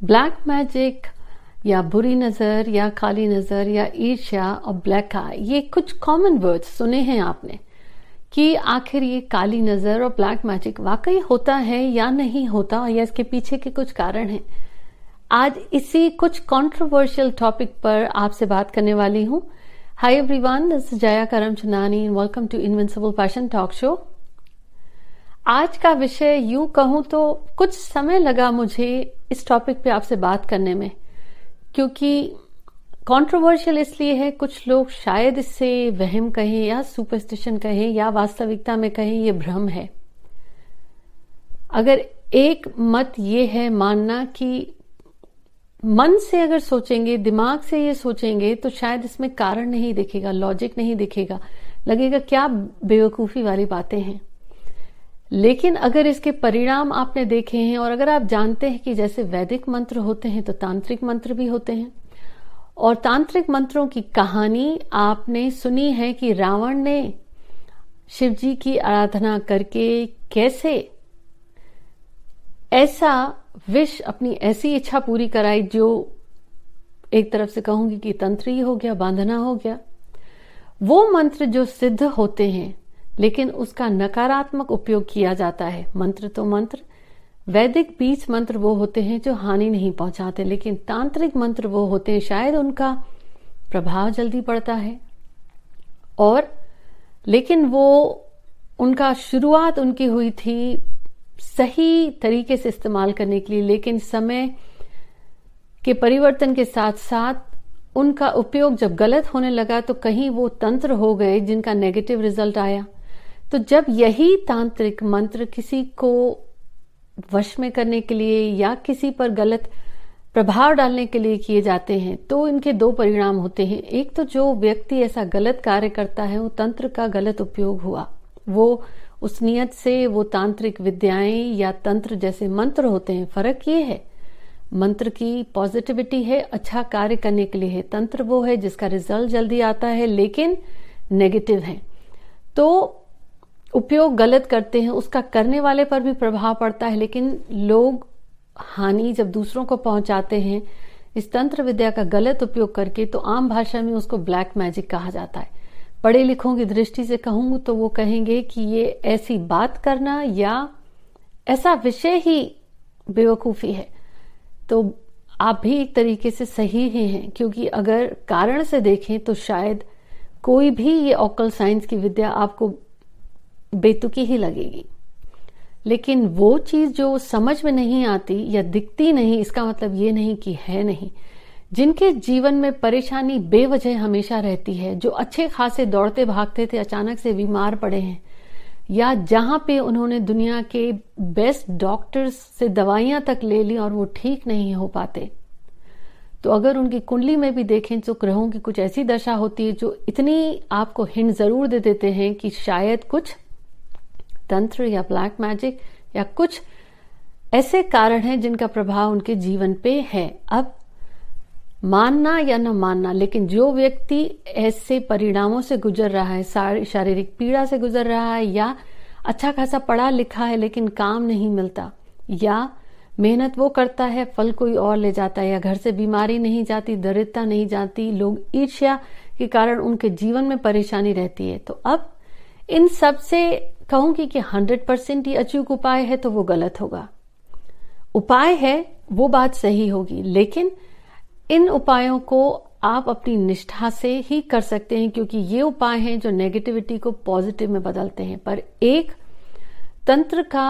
Black magic या बुरी नजर या काली नजर या ईर्ष्या और ब्लैक आई, ये कुछ कॉमन वर्ड्स सुने हैं आपने कि आखिर ये काली नजर और ब्लैक मैजिक वाकई होता है या नहीं होता, या इसके पीछे के कुछ कारण हैं। आज इसी कुछ कंट्रोवर्शियल टॉपिक पर आपसे बात करने वाली हूं। Hi everyone, this is Jaya Karamchandani and welcome to invincible passion talk show. आज का विषय यूं कहूं तो कुछ समय लगा मुझे इस टॉपिक पे आपसे बात करने में, क्योंकि कंट्रोवर्शियल इसलिए है, कुछ लोग शायद इससे वहम कहें या सुपरस्टिशन कहें या वास्तविकता में कहें ये भ्रम है। अगर एक मत ये है मानना कि मन से अगर सोचेंगे, दिमाग से ये सोचेंगे तो शायद इसमें कारण नहीं दिखेगा, लॉजिक नहीं दिखेगा, लगेगा क्या बेवकूफी वाली बातें हैं। लेकिन अगर इसके परिणाम आपने देखे हैं और अगर आप जानते हैं कि जैसे वैदिक मंत्र होते हैं तो तांत्रिक मंत्र भी होते हैं, और तांत्रिक मंत्रों की कहानी आपने सुनी है कि रावण ने शिव जी की आराधना करके कैसे ऐसा विष, अपनी ऐसी इच्छा पूरी कराई जो एक तरफ से कहूंगी कि तंत्र ही हो गया, बांधना हो गया। वो मंत्र जो सिद्ध होते हैं लेकिन उसका नकारात्मक उपयोग किया जाता है। मंत्र तो मंत्र, वैदिक बीज मंत्र वो होते हैं जो हानि नहीं पहुंचाते, लेकिन तांत्रिक मंत्र वो होते हैं शायद उनका प्रभाव जल्दी पड़ता है, और लेकिन वो उनका शुरुआत उनकी हुई थी सही तरीके से इस्तेमाल करने के लिए, लेकिन समय के परिवर्तन के साथ साथ उनका उपयोग जब गलत होने लगा तो कहीं वो तंत्र हो गए जिनका नेगेटिव रिजल्ट आया। तो जब यही तांत्रिक मंत्र किसी को वश में करने के लिए या किसी पर गलत प्रभाव डालने के लिए किए जाते हैं तो इनके दो परिणाम होते हैं। एक तो जो व्यक्ति ऐसा गलत कार्य करता है वो तंत्र का गलत उपयोग हुआ, वो उस नियत से वो तांत्रिक विद्याएं या तंत्र जैसे मंत्र होते हैं। फर्क ये है, मंत्र की पॉजिटिविटी है, अच्छा कार्य करने के लिए है। तंत्र वो है जिसका रिजल्ट जल्दी आता है लेकिन नेगेटिव है, तो उपयोग गलत करते हैं, उसका करने वाले पर भी प्रभाव पड़ता है, लेकिन लोग हानि जब दूसरों को पहुंचाते हैं इस तंत्र विद्या का गलत उपयोग करके, तो आम भाषा में उसको ब्लैक मैजिक कहा जाता है। पढ़े लिखों की दृष्टि से कहूं तो वो कहेंगे कि ये ऐसी बात करना या ऐसा विषय ही बेवकूफी है। तो आप भी एक तरीके से सही ही हैं, क्योंकि अगर कारण से देखें तो शायद कोई भी ये ऑकल्ट साइंस की विद्या आपको बेतुकी ही लगेगी, लेकिन वो चीज जो समझ में नहीं आती या दिखती नहीं, इसका मतलब ये नहीं कि है नहीं। जिनके जीवन में परेशानी बेवजह हमेशा रहती है, जो अच्छे खासे दौड़ते भागते थे अचानक से बीमार पड़े हैं, या जहां पे उन्होंने दुनिया के बेस्ट डॉक्टर्स से दवाइयां तक ले ली और वो ठीक नहीं हो पाते, तो अगर उनकी कुंडली में भी देखें तो ग्रहों की कुछ ऐसी दशा होती है जो इतनी आपको हिंट जरूर दे देते हैं कि शायद कुछ तंत्र या ब्लैक मैजिक या कुछ ऐसे कारण हैं जिनका प्रभाव उनके जीवन पे है। अब मानना या न मानना, लेकिन जो व्यक्ति ऐसे परिणामों से गुजर रहा है, शारीरिक पीड़ा से गुजर रहा है, या अच्छा खासा पढ़ा लिखा है लेकिन काम नहीं मिलता, या मेहनत वो करता है फल कोई और ले जाता है, या घर से बीमारी नहीं जाती, दरिद्रता नहीं जाती, लोग ईर्ष्या के कारण उनके जीवन में परेशानी रहती है, तो अब इन सब से कहूंगी कि 100% ही अचूक उपाय है तो वो गलत होगा। उपाय है वो बात सही होगी, लेकिन इन उपायों को आप अपनी निष्ठा से ही कर सकते हैं, क्योंकि ये उपाय हैं जो नेगेटिविटी को पॉजिटिव में बदलते हैं। पर एक तंत्र का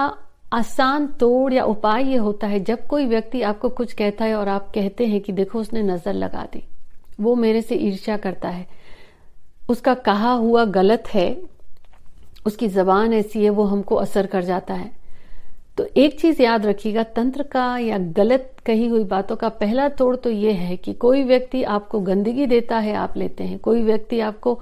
आसान तोड़ या उपाय ये होता है, जब कोई व्यक्ति आपको कुछ कहता है और आप कहते हैं कि देखो उसने नजर लगा दी, वो मेरे से ईर्ष्या करता है, उसका कहा हुआ गलत है, उसकी जबान ऐसी है, वो हमको असर कर जाता है। तो एक चीज याद रखिएगा, तंत्र का या गलत कही हुई बातों का पहला तोड़ तो ये है कि कोई व्यक्ति आपको गंदगी देता है, आप लेते हैं, कोई व्यक्ति आपको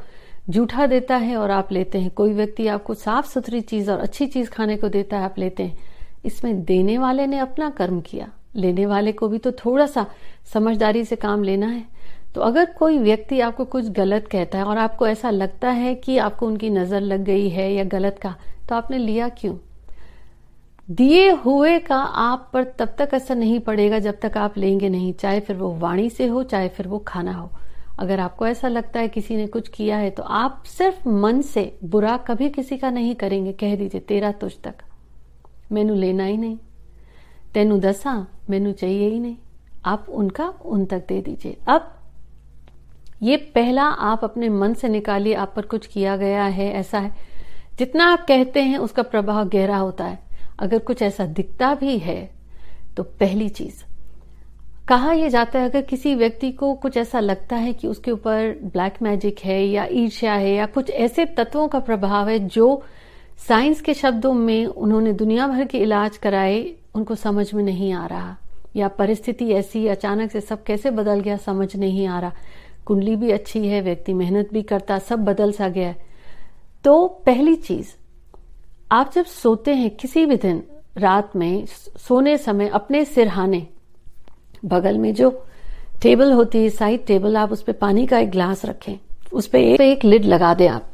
जूठा देता है और आप लेते हैं, कोई व्यक्ति आपको साफ सुथरी चीज और अच्छी चीज खाने को देता है, आप लेते हैं। इसमें देने वाले ने अपना कर्म किया, लेने वाले को भी तो थोड़ा सा समझदारी से काम लेना है। तो अगर कोई व्यक्ति आपको कुछ गलत कहता है और आपको ऐसा लगता है कि आपको उनकी नजर लग गई है या गलत का, तो आपने लिया क्यों? दिए हुए का आप पर तब तक असर नहीं पड़ेगा जब तक आप लेंगे नहीं, चाहे फिर वो वाणी से हो, चाहे फिर वो खाना हो। अगर आपको ऐसा लगता है किसी ने कुछ किया है तो आप सिर्फ मन से बुरा कभी किसी का नहीं करेंगे। कह दीजिए तेरा तुझ तक, मैनू लेना ही नहीं, तेनू दसा मैनू चाहिए ही नहीं, आप उनका उन तक दे दीजिए। अब ये पहला आप अपने मन से निकालिए, आप पर कुछ किया गया है, ऐसा है। जितना आप कहते हैं उसका प्रभाव गहरा होता है। अगर कुछ ऐसा दिखता भी है तो पहली चीज कहा यह जाता है, अगर किसी व्यक्ति को कुछ ऐसा लगता है कि उसके ऊपर ब्लैक मैजिक है या ईर्ष्या है या कुछ ऐसे तत्वों का प्रभाव है जो साइंस के शब्दों में उन्होंने दुनिया भर के इलाज कराए, उनको समझ में नहीं आ रहा, या परिस्थिति ऐसी अचानक से सब कैसे बदल गया समझ नहीं आ रहा, कुंडली भी अच्छी है, व्यक्ति मेहनत भी करता, सब बदल सा गया है, तो पहली चीज आप जब सोते हैं किसी भी दिन रात में सोने समय अपने सिरहाने बगल में जो टेबल होती है, साइड टेबल, आप उस पर पानी का एक ग्लास रखें, उस पर एक लिड लगा दें। आप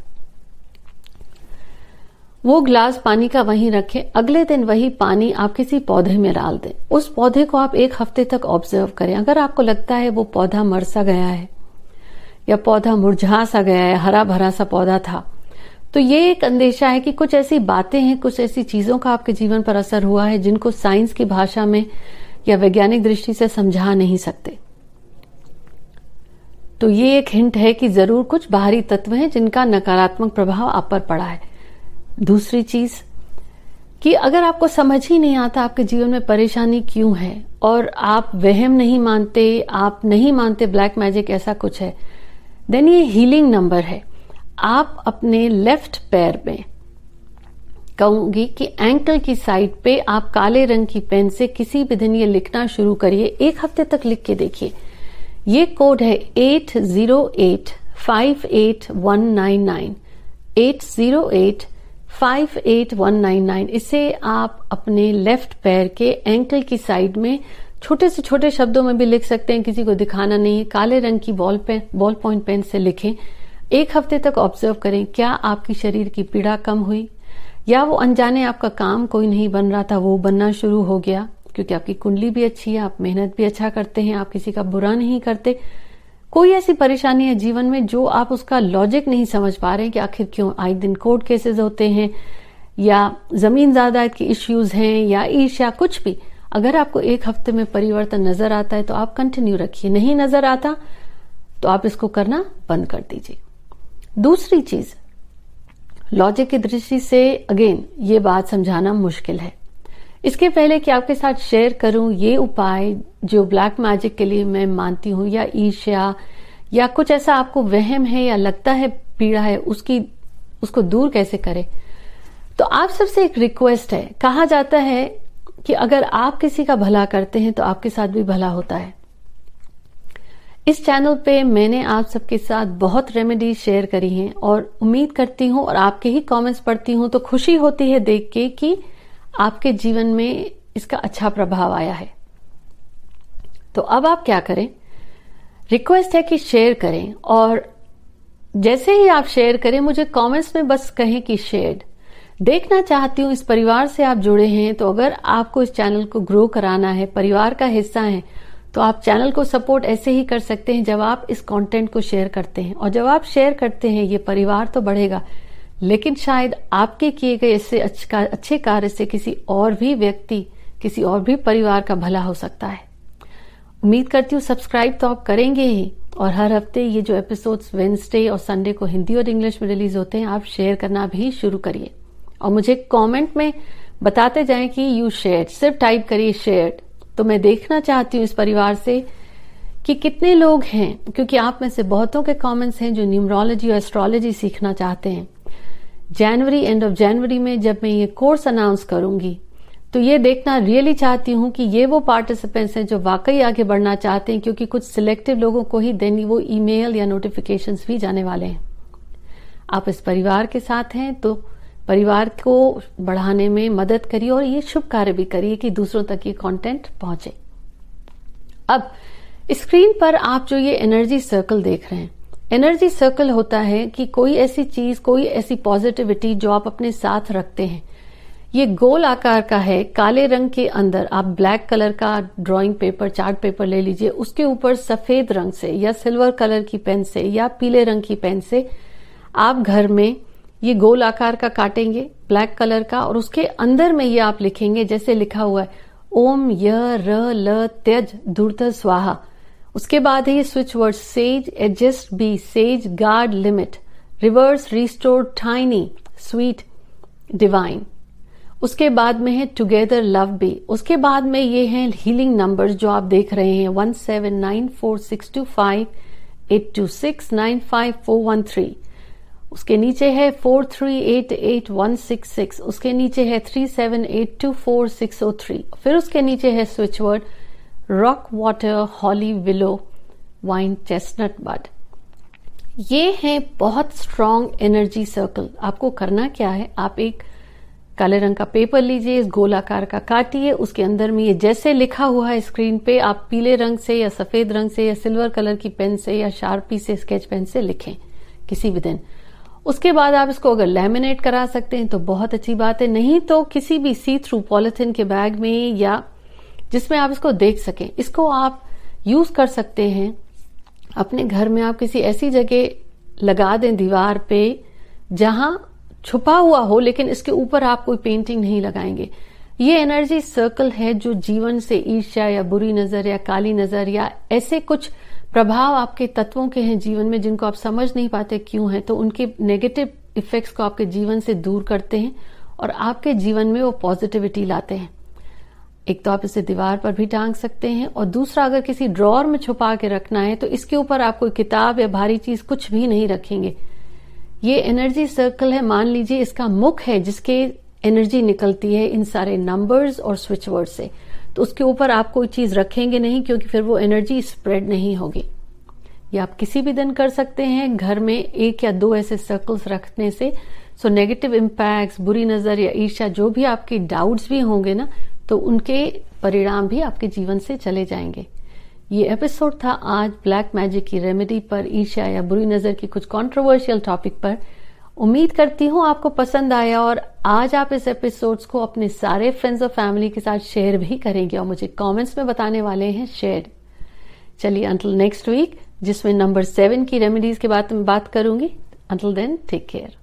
वो ग्लास पानी का वहीं रखें, अगले दिन वही पानी आप किसी पौधे में डाल दें। उस पौधे को आप 1 हफ्ते तक ऑब्जर्व करें। अगर आपको लगता है वो पौधा मर सा गया है या पौधा मुरझा सा गया है, हरा भरा सा पौधा था, तो ये एक अंदेशा है कि कुछ ऐसी बातें हैं, कुछ ऐसी चीजों का आपके जीवन पर असर हुआ है जिनको साइंस की भाषा में या वैज्ञानिक दृष्टि से समझा नहीं सकते। तो ये एक हिंट है कि जरूर कुछ बाहरी तत्व हैं जिनका नकारात्मक प्रभाव आप पर पड़ा है। दूसरी चीज कि अगर आपको समझ ही नहीं आता आपके जीवन में परेशानी क्यों है और आप वहम नहीं मानते, आप नहीं मानते ब्लैक मैजिक ऐसा कुछ है, देन ये हीलिंग नंबर है। आप अपने लेफ्ट पैर में, कहूंगी कि एंकल की साइड पे, आप काले रंग की पेन से किसी भी दिन ये लिखना शुरू करिए। 1 हफ्ते तक लिख के देखिए। ये कोड है 808-58199, 808-58199। इसे आप अपने लेफ्ट पैर के एंकल की साइड में छोटे से छोटे शब्दों में भी लिख सकते हैं, किसी को दिखाना नहीं है। काले रंग की बॉल पॉइंट पेन से लिखें। 1 हफ्ते तक ऑब्जर्व करें, क्या आपकी शरीर की पीड़ा कम हुई, या वो अनजाने आपका काम कोई नहीं बन रहा था वो बनना शुरू हो गया, क्योंकि आपकी कुंडली भी अच्छी है, आप मेहनत भी अच्छा करते हैं, आप किसी का बुरा नहीं करते। कोई ऐसी परेशानी है जीवन में जो आप उसका लॉजिक नहीं समझ पा रहे हैं कि आखिर क्यों। आए दिन कोर्ट केसेस होते हैं या जमीन जायदाद की इश्यूज हैं या ईर्ष्या, कुछ भी। अगर आपको 1 हफ्ते में परिवर्तन नजर आता है तो आप कंटिन्यू रखिए, नहीं नजर आता तो आप इसको करना बंद कर दीजिए। दूसरी चीज, लॉजिक की दृष्टि से अगेन ये बात समझाना मुश्किल है। इसके पहले कि आपके साथ शेयर करूं ये उपाय जो ब्लैक मैजिक के लिए मैं मानती हूं, या ईर्ष्या या कुछ ऐसा आपको वहम है या लगता है पीड़ा है, उसको दूर कैसे करें, तो आप सबसे एक रिक्वेस्ट है। कहा जाता है कि अगर आप किसी का भला करते हैं तो आपके साथ भी भला होता है। इस चैनल पे मैंने आप सबके साथ बहुत रेमेडी शेयर करी हैं और उम्मीद करती हूं, और आपके ही कमेंट्स पढ़ती हूं तो खुशी होती है देख के कि आपके जीवन में इसका अच्छा प्रभाव आया है। तो अब आप क्या करें, रिक्वेस्ट है कि शेयर करें, और जैसे ही आप शेयर करें मुझे कमेंट्स में बस कहें कि शेयर्ड। देखना चाहती हूं, इस परिवार से आप जुड़े हैं तो अगर आपको इस चैनल को ग्रो कराना है, परिवार का हिस्सा है, तो आप चैनल को सपोर्ट ऐसे ही कर सकते हैं जब आप इस कंटेंट को शेयर करते हैं। और जब आप शेयर करते हैं ये परिवार तो बढ़ेगा, लेकिन शायद आपके किए गए इससे अच्छे कार्य से किसी और भी व्यक्ति, किसी और भी परिवार का भला हो सकता है। उम्मीद करती हूँ सब्सक्राइब तो आप करेंगे ही, और हर हफ्ते ये जो एपिसोड्स वेडनेसडे और संडे को हिंदी और इंग्लिश में रिलीज होते हैं, आप शेयर करना भी शुरू करिए और मुझे कमेंट में बताते जाएं कि यू शेयर्ड। सिर्फ टाइप करिए शेयर्ड, तो मैं देखना चाहती हूँ इस परिवार से कि कितने लोग हैं, क्योंकि आप में से बहुतों के कमेंट्स हैं जो न्यूमरोलॉजी और एस्ट्रोलॉजी सीखना चाहते हैं। एंड ऑफ जनवरी में जब मैं ये कोर्स अनाउंस करूंगी तो ये देखना रियली चाहती हूँ कि ये वो पार्टिसिपेंट्स हैं जो वाकई आगे बढ़ना चाहते हैं, क्योंकि कुछ सिलेक्टिव लोगों को ही देनी वो ईमेल या नोटिफिकेशंस भी जाने वाले हैं। आप इस परिवार के साथ हैं तो परिवार को बढ़ाने में मदद करिए और ये शुभ कार्य भी करिए कि दूसरों तक ये कंटेंट पहुंचे। अब स्क्रीन पर आप जो ये एनर्जी सर्कल देख रहे हैं, एनर्जी सर्कल होता है कि कोई ऐसी चीज, कोई ऐसी पॉजिटिविटी जो आप अपने साथ रखते हैं, ये गोल आकार का है, काले रंग के अंदर आप ब्लैक कलर का ड्राइंग पेपर, चार्ट पेपर ले लीजिए, उसके ऊपर सफेद रंग से या सिल्वर कलर की पेन से या पीले रंग की पेन से आप घर में ये गोल आकार का काटेंगे ब्लैक कलर का, और उसके अंदर में ये आप लिखेंगे जैसे लिखा हुआ है ओम य र ल त्यज धूर्त स्वाहा। उसके बाद है ये switch word says, adjust, be, says, guard, limit, reverse, restore, tiny, sweet, divine. उसके बाद में है टुगेदर, लव, बी। उसके बाद में ये हैं हीलिंग नंबर्स जो आप देख रहे हैं 1794625826954113। उसके नीचे है 4388166। उसके नीचे है 3782463। फिर उसके नीचे है स्विच वर्ड रॉक, वाटर, हॉली, विलो, वाइन, चेस्टनट, बड। ये है बहुत स्ट्रॉन्ग एनर्जी सर्कल। आपको करना क्या है, आप एक काले रंग का पेपर लीजिए, इस गोलाकार का काटिए, उसके अंदर में ये जैसे लिखा हुआ है स्क्रीन पे आप पीले रंग से या सफेद रंग से या सिल्वर कलर की पेन से या शार्पी से, स्केच पेन से लिखें किसी भी दिन। उसके बाद आप इसको अगर लैमिनेट करा सकते हैं तो बहुत अच्छी बात है, नहीं तो किसी भी सी थ्रू पॉलिथिन के बैग में या जिसमें आप इसको देख सकें, इसको आप यूज कर सकते हैं। अपने घर में आप किसी ऐसी जगह लगा दें दीवार पे जहां छुपा हुआ हो, लेकिन इसके ऊपर आप कोई पेंटिंग नहीं लगाएंगे। ये एनर्जी सर्कल है जो जीवन से ईर्ष्या या बुरी नजर या काली नजर या ऐसे कुछ प्रभाव आपके तत्वों के हैं जीवन में जिनको आप समझ नहीं पाते क्यों हैं, तो उनके नेगेटिव इफेक्ट्स को आपके जीवन से दूर करते हैं और आपके जीवन में वो पॉजिटिविटी लाते हैं। एक तो आप इसे दीवार पर भी टांग सकते हैं, और दूसरा अगर किसी ड्रॉअर में छुपा के रखना है तो इसके ऊपर आप कोई किताब या भारी चीज कुछ भी नहीं रखेंगे। ये एनर्जी सर्कल है, मान लीजिए इसका मुख है जिसके एनर्जी निकलती है इन सारे नंबर्स और स्विच वर्ड से, तो उसके ऊपर आप कोई चीज रखेंगे नहीं क्योंकि फिर वो एनर्जी स्प्रेड नहीं होगी। ये आप किसी भी दिन कर सकते हैं घर में एक या दो ऐसे सर्कल्स रखने से। सो नेगेटिव इम्पैक्ट्स, बुरी नजर या ईर्ष्या, जो भी आपके डाउट्स भी होंगे ना, तो उनके परिणाम भी आपके जीवन से चले जाएंगे। ये एपिसोड था आज ब्लैक मैजिक की रेमेडी पर, ईर्ष्या या बुरी नजर की कुछ कंट्रोवर्शियल टॉपिक पर। उम्मीद करती हूँ आपको पसंद आया और आज आप इस एपिसोड्स को अपने सारे फ्रेंड्स और फैमिली के साथ शेयर भी करेंगे और मुझे कमेंट्स में बताने वाले हैं शेयर। चलिए अंटिल नेक्स्ट वीक, जिसमें नंबर 7 की रेमेडीज के बारे में बात करूंगी। Until then take care.